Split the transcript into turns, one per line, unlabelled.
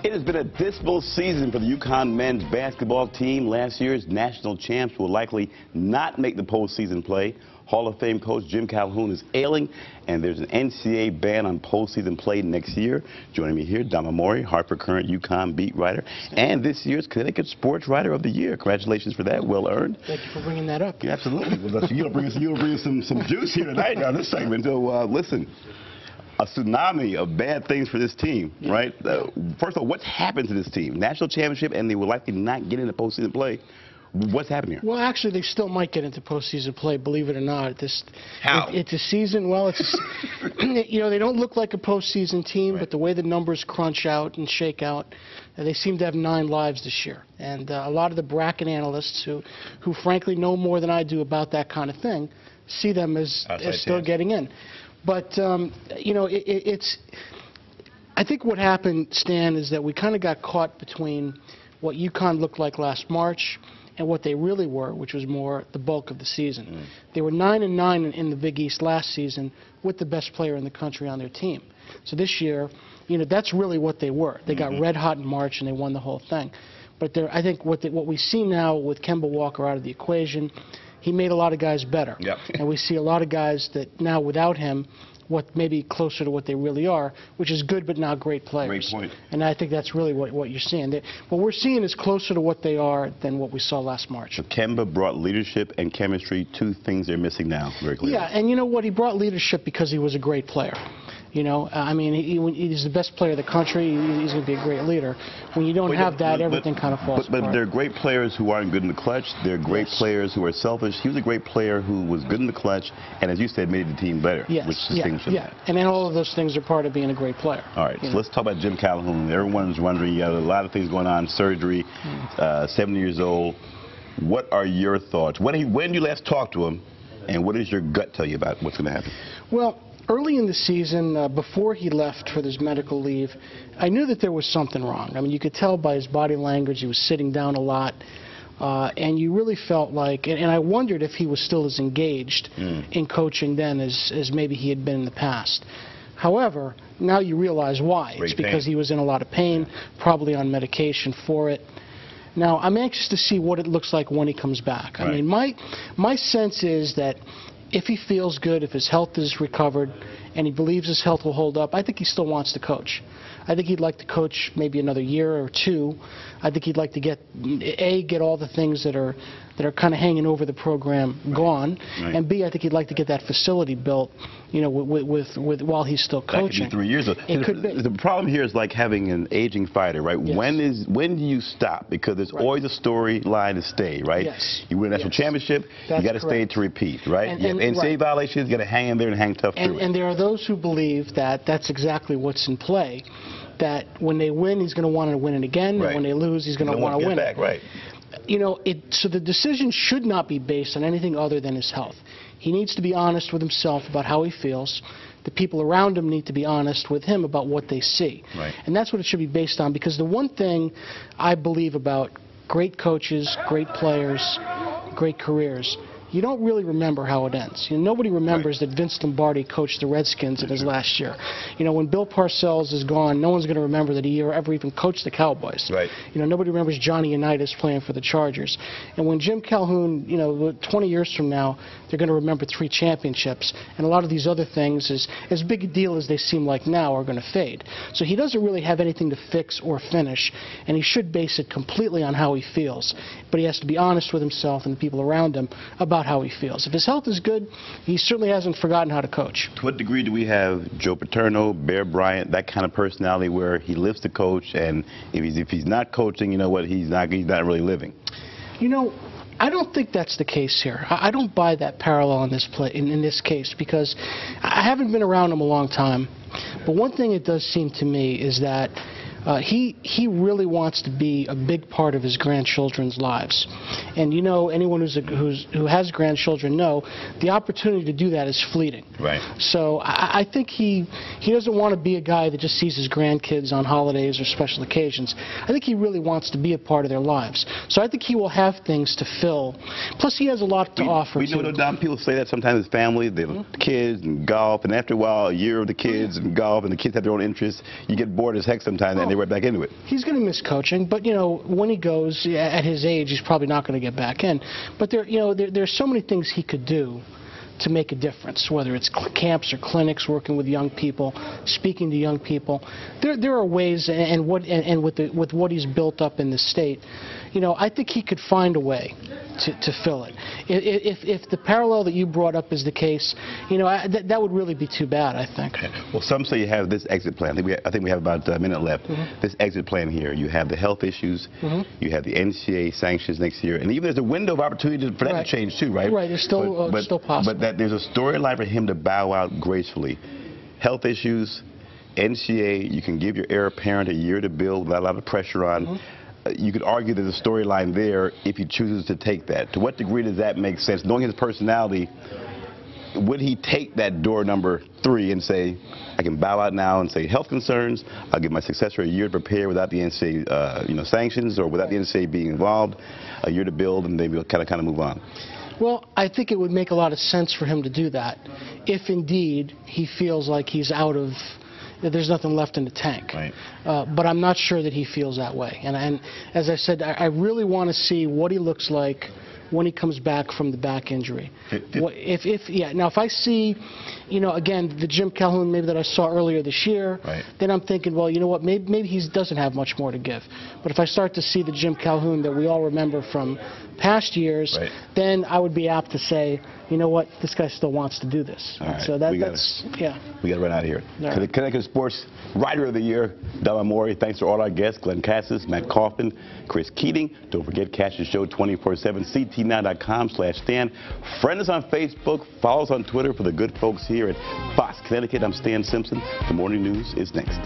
It has been a dismal season for the UConn men's basketball team. Last year's national champs will likely not make the postseason play. Hall of Fame coach Jim Calhoun is ailing, and there's an NCAA ban on postseason play next year. Joining me here, Dom Amore, Hartford Courant UConn beat writer, and this year's Connecticut Sports Writer of the Year. Congratulations for that, well earned.
Thank you for bringing that up.
Yeah, absolutely. Well, you'll bring us some juice here tonight on this segment. So listen. A tsunami of bad things for this team, right? First of all, what's happened to this team? National championship, and they will likely not get into postseason play. What's happened here?
Well, actually, they still might get into postseason play, believe it or not.
How?
It's a season. Well, you know, they don't look like a postseason team,
right.
But the way the numbers crunch out and shake out, they seem to have 9 lives this year. And a lot of the bracket analysts who frankly know more than I do about that kind of thing, see them as still getting in. But, you know, I think what happened, Stan, is that we kind of got caught between what UConn looked like last March and what they really were, which was more the bulk of the season. They were 9-9 in the Big East last season with the best player in the country on their team. So this year, you know, that's really what they were. They got red hot in March and they won the whole thing. But I think what we see now with Kemba Walker out of the equation, he made a lot of guys better.
Yep.
And we see a lot of guys that now without him, what maybe closer to what they really are, which is good but not great players.
Great point.
And I think that's really what you're seeing. What we're seeing is closer to what they are than what we saw last March.
So Kemba brought leadership and chemistry, 2 things they're missing now, very clearly.
Yeah, and you know what? He brought leadership because he was a great player. You know, I mean, he's the best player of the country. He's going to be a great leader. When you don't have that, everything kind of falls apart.
But they're great players who aren't good in the clutch. They're great players who are selfish. He was a great player who was good in the clutch, and as you said, made the team better.
Yes,
which distinguished him.
Yeah, and then all of those things are part of being a great player.
All right, so let's talk about Jim Calhoun. Everyone's wondering, you got a lot of things going on, surgery, 70 years old. What are your thoughts? When did you last talk to him, and what does your gut tell you about what's going to happen?
Well, early in the season, before he left for this medical leave, I knew that there was something wrong. I mean, you could tell by his body language. He was sitting down a lot. And you really felt like, and I wondered if he was still as engaged in coaching then as maybe he had been in the past. However, now you realize why. It's because he was in a lot of pain, probably on medication for it. Now, I'm anxious to see what it looks like when he comes back. I mean, my sense is that if he feels good, if his health is recovered, and he believes his health will hold up, I think he still wants to coach. I think he'd like to coach maybe another year or 2. I think he'd like to get all the things that are kind of hanging over the program gone, and B, I think he'd like to get that facility built, you know, while he's still coaching.
That could be 3 years.
It could be.
The problem here is like having an aging fighter, right?
Yes.
When do you stop? Because there's always a storyline to stay, right?
Yes.
You win a national championship, you got to stay to repeat, right? And NCAA violations, you got to hang in there and hang tough through it.
And there are those who believe that that's exactly what's in play. That when they win, he's going to want to win it again, and when they lose, he's going to want to win it.
Right.
You know, so the decision should not be based on anything other than his health. He needs to be honest with himself about how he feels. The people around him need to be honest with him about what they see.
Right.
And that's what it should be based on, because the one thing I believe about great coaches, great players, great careers, you don't really remember how it ends. You know, nobody remembers that Vince Lombardi coached the Redskins in his last year. You know, when Bill Parcells is gone, no one's going to remember that he ever even coached the Cowboys. Right. You know, nobody remembers Johnny Unitas playing for the Chargers. And when Jim Calhoun, you know, 20 years from now, they're going to remember 3 championships. And a lot of these other things, as big a deal as they seem like now, are going to fade. So he doesn't really have anything to fix or finish, and he should base it completely on how he feels. But he has to be honest with himself and the people around him about how he feels. If his health is good, he certainly hasn't forgotten how to coach.
To what degree do we have Joe Paterno, Bear Bryant, that kind of personality where he lives to coach, and if he's not coaching, you know what, he's not really living? You
know, I don't think that's the case here. I don't buy that parallel in this case, because I haven't been around him a long time. But one thing it does seem to me is that he really wants to be a big part of his grandchildren's lives. And you know, anyone who has grandchildren know the opportunity to do that is fleeting.
Right.
So I think he doesn't want to be a guy that just sees his grandkids on holidays or special occasions. I think he really wants to be a part of their lives. So I think he will have things to fill. Plus, he has a lot to offer.
We know, Dom, people say that sometimes as family, the kids and golf, and after a while, a year of the kids and golf, and the kids have their own interests. You get bored as heck sometimes. they're right back into it.
He's going to miss coaching, but when he goes at his age, he's probably not going to get back in. But there's so many things he could do to make a difference, whether it's camps or clinics, working with young people, speaking to young people. There are ways, and with what he's built up in the state, I think he could find a way to fill it. If the parallel that you brought up is the case, that would really be too bad, I think.
Well, some say you have this exit plan. I think we have about a minute left. This exit plan here, you have the health issues, you have the NCAA sanctions next year, and even there's a window of opportunity for that to change too, right?
Right, it's still possible.
But that there's a storyline for him to bow out gracefully. Health issues, NCAA, you can give your heir apparent a year to build without a lot of pressure on. You could argue there's a storyline there if he chooses to take that. To what degree does that make sense? Knowing his personality, would he take that door number 3 and say, I can bow out now and say health concerns, I'll give my successor a year to prepare without the NCAA sanctions or without the NCAA being involved, a year to build, and then we'll kind of move on?
Well, I think it would make a lot of sense for him to do that if indeed he feels like he's out of, there's nothing left in the tank.
Right.
But I'm not sure that he feels that way. And as I said, I really want to see what he looks like when he comes back from the back injury. Now, if I see, again, the Jim Calhoun maybe that I saw earlier this year, then I'm thinking, well, you know what, maybe he doesn't have much more to give. But if I start to see the Jim Calhoun that we all remember from past years, then I would be apt to say, you know what, this guy still wants to do this.
All right.
So
we got to run out of here. The Connecticut Sports Writer of the Year, Dom Amore. Thanks to all our guests, Glenn Cassis, Matt Kaufman, Chris Keating. Don't forget, catch the show 24/7, ct9.com/Stan. Friend us on Facebook, follow us on Twitter for the good folks here at Fox Connecticut. I'm Stan Simpson. The morning news is next.